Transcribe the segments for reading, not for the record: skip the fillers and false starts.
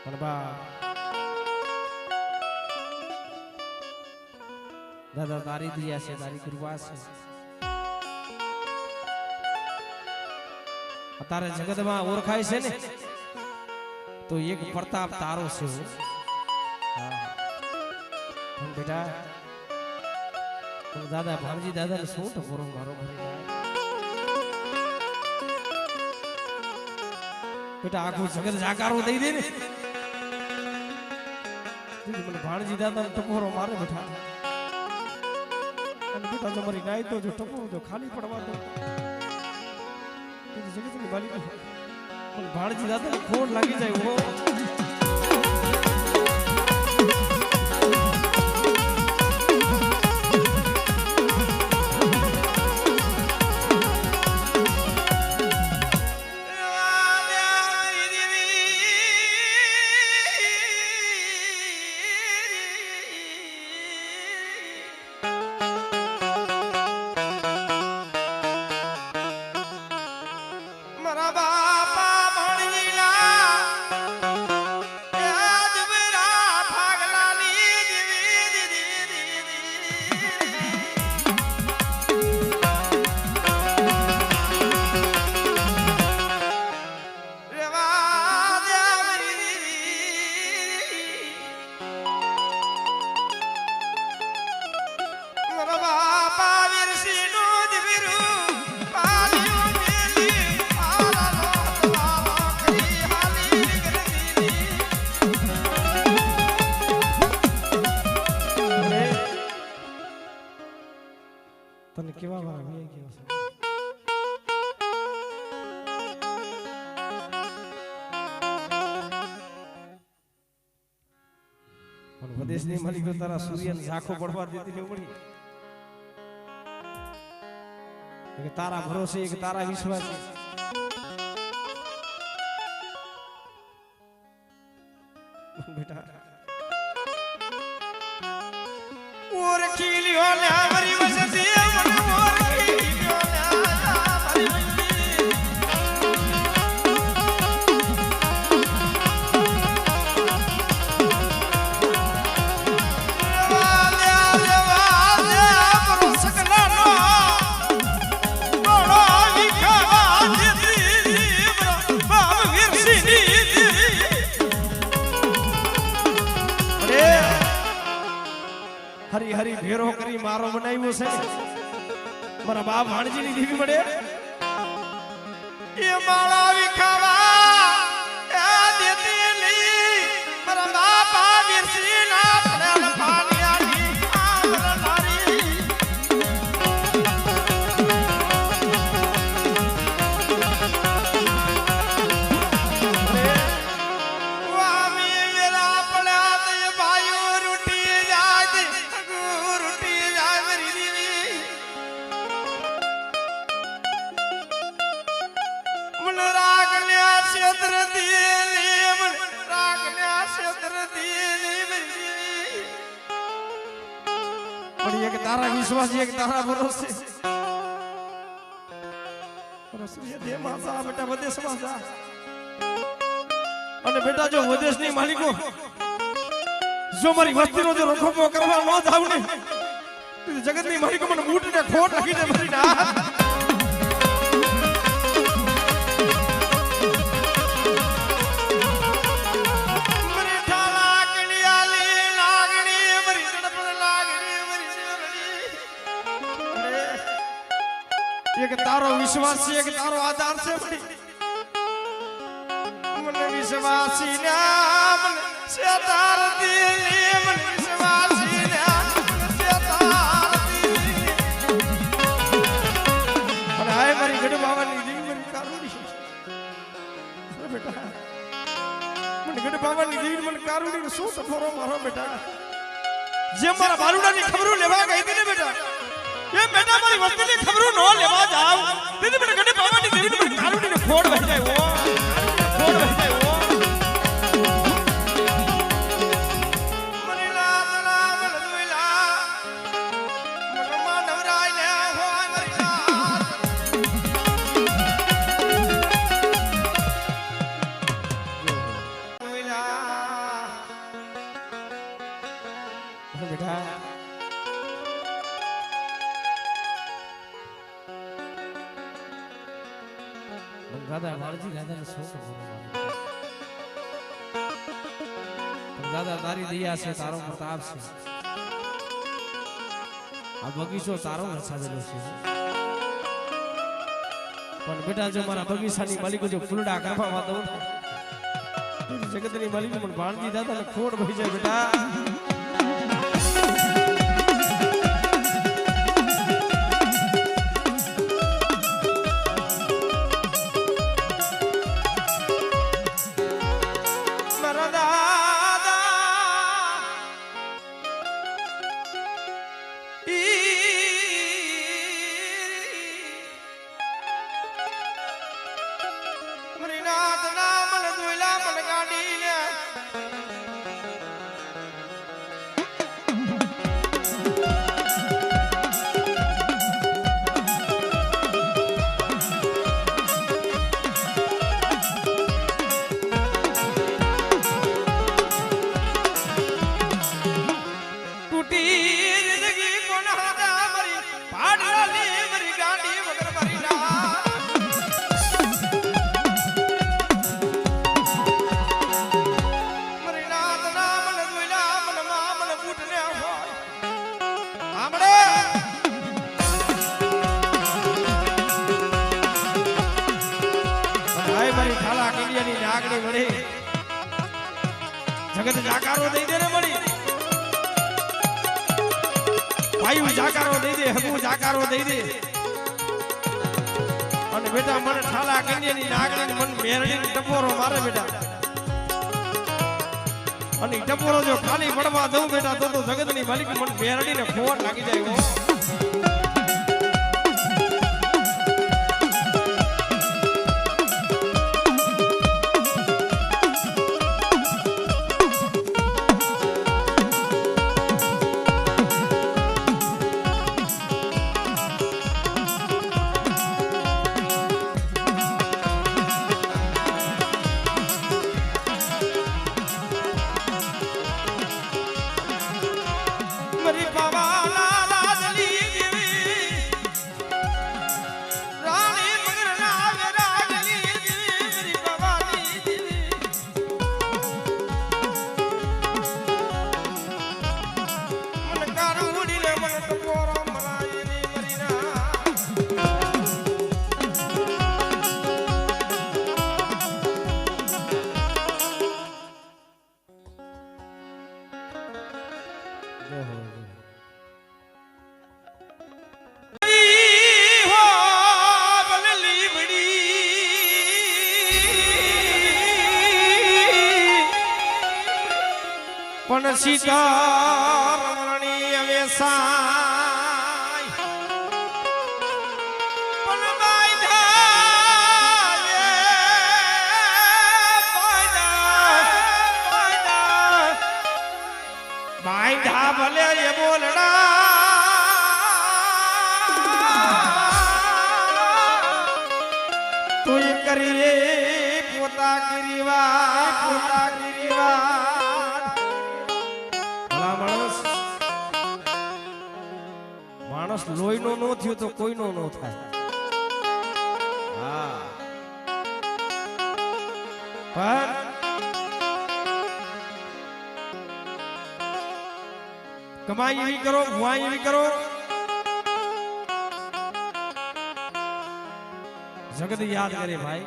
પણ બા દાદા તારી દયા છે, તારી કૃપા છે. અત્યારે જગતમાં ઓળખાય છે ને તો એક પ્રતાપ તારો છે. બેટા દાદા ભાણજી દાદા ને શું ટકોરો મારો બેટા આખું જગત જાકારો દઈ દે ને મને ભાણજી દાદા ને ટકોરો મારે બેઠા. અને બેટા તમારી ગાય તો જો ટકોરો જો ખાલી પડવા દો જગત ની માલિક પણ ભાણજી દાદા ને ખોટ લાગી જાય. તને કેવા વાર આવી ગયો છે પણ વિદેશની માલિક તારા સૂર્યને ઝાંખો પડવા દેતી ન પડી. એક તારા ભરોસે એક તારા વિશ્વાસ બેટા ઓરખી લ્યો ને મારી વસતી હરી હરી ભેરો કરી મારો બનાવ્યો છે મારા બાપ ભાણજી ની દેવી મળે એ માળા વિખાવા એ દેતી ની મારા બાપ વિરસી ના પડેલ પાનિયાની આમર નારી વામી વેરા પડ્યા તે ભાઈઓ રૂટી જાય એક તારા વિશ્વાસ એક તારા ભરોસે બેટા વિદેશમાં જા. અને બેટા જો વિદેશની માલિકો જો મારી વસ્તીનો જો રખોપો કરવા ન જાવ ને જગતની માલિકો મને બૂટ ને ખોટ લાગી જાય મારી ના. એક તારો વિશ્વાસ છે એક તારો આધાર છે મને વિશ્વાસી નામ છે તાર દિલી મને વિશ્વાસી નામ છે તાર દિલી અને આય મારી ગઢ બાવાની દેવી મને કારુણી બેટા મને ગઢ બાવાની દેવી મને કારુણી શું સફરો મારો બેટા જે મારા બારુડાની ખબરો લેવા ગઈ હતી ને બેટા ये बेटा मारी वस्ती की खबरों नो लेवा जाओ दीदी बेटा गड्ढे बाबा नी देवी ने कारुणी ने फोड़ बह जाए वो फोड़ बह जाए वो मनी लाम लाम लुइला मनमा नवराय ने होय मरी लाम लुइला બેટા દાદા વાળજી દાદાને શું કહું દાદા તારી દયા છે તારો પ્રતાપ છે આ બગીચો તારો વરસાવેલો છે પણ બેટા જો મારા બગીચાની માલિકો જો ફૂલડા કાપવા દઉં જગતની માલિકો પણ ભાણજી દાદાને ખોટ ભઈ જાય બેટા જગત જાકારો દઈ દે ને મળી ભાઈ જાકારો દઈ દે હગુ જાકારો દઈ દે અને બેટા મને ઠાલા કન્યાની નાગણી મન મેરડીને ટપોરો મારે બેટા અને ટપોરો જો ખાલી પડવા દઉં બેટા તો જગતની માલિક મન મેરડીને ખોટ લાગી જાય હો પણ સીતારમણી અવેસાય પણ બાંધા ભલે એ બોલડા તું કરી રે પોતા ગીરીવા માણસ લોહીનો નો થયો તો કોઈનો નો થાય હા પણ કમાઈ એવી કરો ભુઆઈ એવી કરો જગત યાદ કરે ભાઈ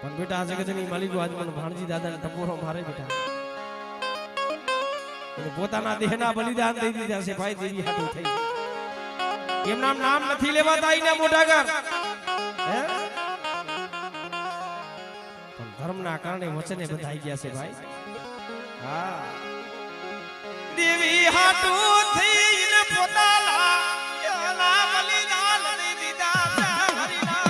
પણ બેટા આ જગતની માલિકો આજ મને ભાણજી દાદાને ટપોરો મારે બેટા પોતાના દેહના બલિદાન દઈ દીધા છે ભાઈ દેવી હાટુ થઈ એમના નામ નથી લેવાતા આઈના મોઢા કર હે પણ ધર્મના કારણે વચને બંધાઈ ગયા છે ભાઈ હા દેવી હાટુ થઈને પોતાના બલિદાન દઈ દીધા છે હરિના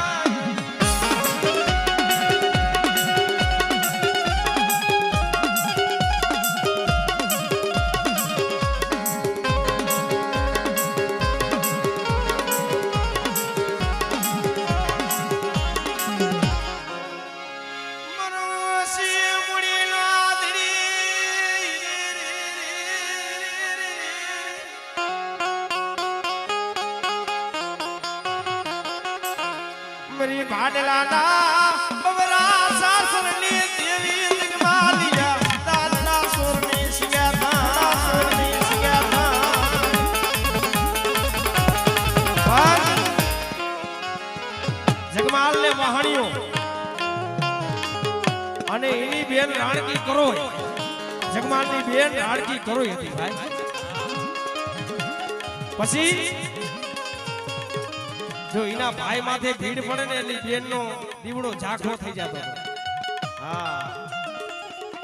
મરી ભાડલાના બબરા સાસરની દેવી જગમાલિયા દાદા સોરની સિંગાતા સોરની સિંગાતા જગમાલ ને વહાણિયો અને એની બેન રાણકી કરોય જગમાલ ની બેન રાણકી કરોય હતી ભાઈ પછી જો એના ભાઈ માથે ભીડ પડે ને એની બેનનો દીવડો ઝાંખો થઈ જતો હા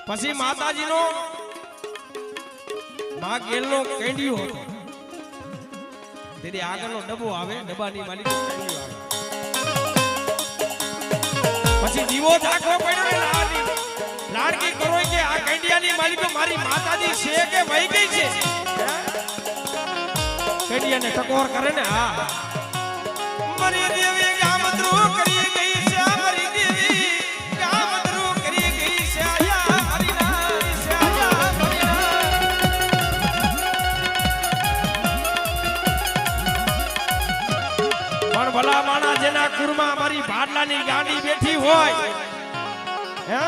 પછી માતાજીનો માં ગેલનો કેંડિયો હતો તેથી આગળનો ડબ્બો આવે ડબ્બાની માલિક કેંડિયો આવે પછી દીવો ઝાંખો પડ્યો ને લાડકી કરો કે આ કેંડિયાની માલિકો મારી માતાજી છે કે વહી ગઈ છે કેંડિયાને ટકોર કરે ને હા મારી દેવી ગામદ્રોહ કરી ગઈ છે મારી દેવી ગામદ્રોહ કરી ગઈ છે આયા મારી નારી છે આયા મારી પણ ભલા માણા જેના કુરમાં મારી ભાડલાની ગાડી બેઠી હોય હે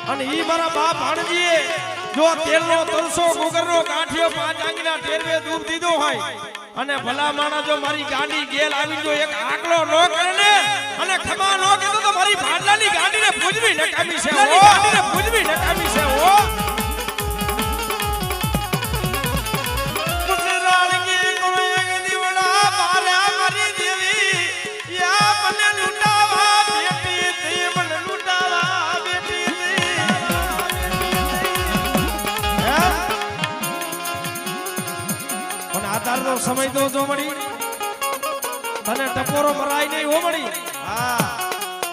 અને ઈ મારા બાપ ભાણજીએ જો તેલનો તલસો ગુગરનો કાઠિયો 5 આંગળીના ટેરવે દૂધ દીધો હોય અને ભલા માણા જો મારી ગાડી ગેલ આવી જો એક આકલો નો કરે ને અને ખમા નો કીધો તો મારી ભાડલાની ગાડીને પૂજવી નકામી છે ઓ ગાડીને પૂજવી નકામી છે ઓ ગુજરાલ કી કોઈ એક દીવડા મારા મારી દેવી યા મને લૂટાવા બેટી તે મને લૂટાવા બેટી પણ આધારનો સમય તો જો મળી તને ટપોરો મરાય નહીં હો મળી હા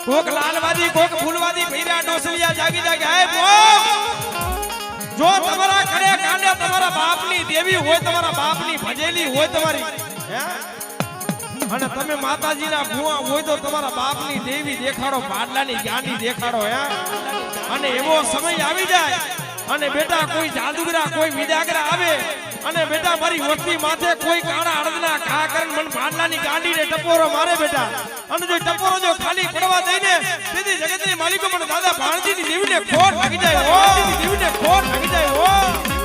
કોક લાલવાદી કોક ફૂલવાદી ભૈરા ડોસલિયા જાગી જાગી આય બો જો તમારા ઘરે કાંડે તમારા બાપની દેવી હોય તમારા બાપની ભજેલી હોય તમારી હે અને તમે માતાજીના ભુવા હોય તો તમારા બાપની દેવી દેખાડો ભાડલાની ગાંડી દેખાડો હે અને એવો સમય આવી જાય અને બેટા કોઈ જાદુગરા કોઈ વિદાગરા આવે અને બેટા મારી વસ્તી માથે કોઈ કાણા અડદના ઘા કરીને મન ભાડલાની ગાંડીને ટપોરો મારે બેટા અને જો ટપોરો જો ખાલી પડવા દઈને તેથી જગતની માલિકો પણ દાદા ભાણજીની દેવીને ખોટ લાગી જાય ઓ દેવીને ખોટ લાગી જાય ઓ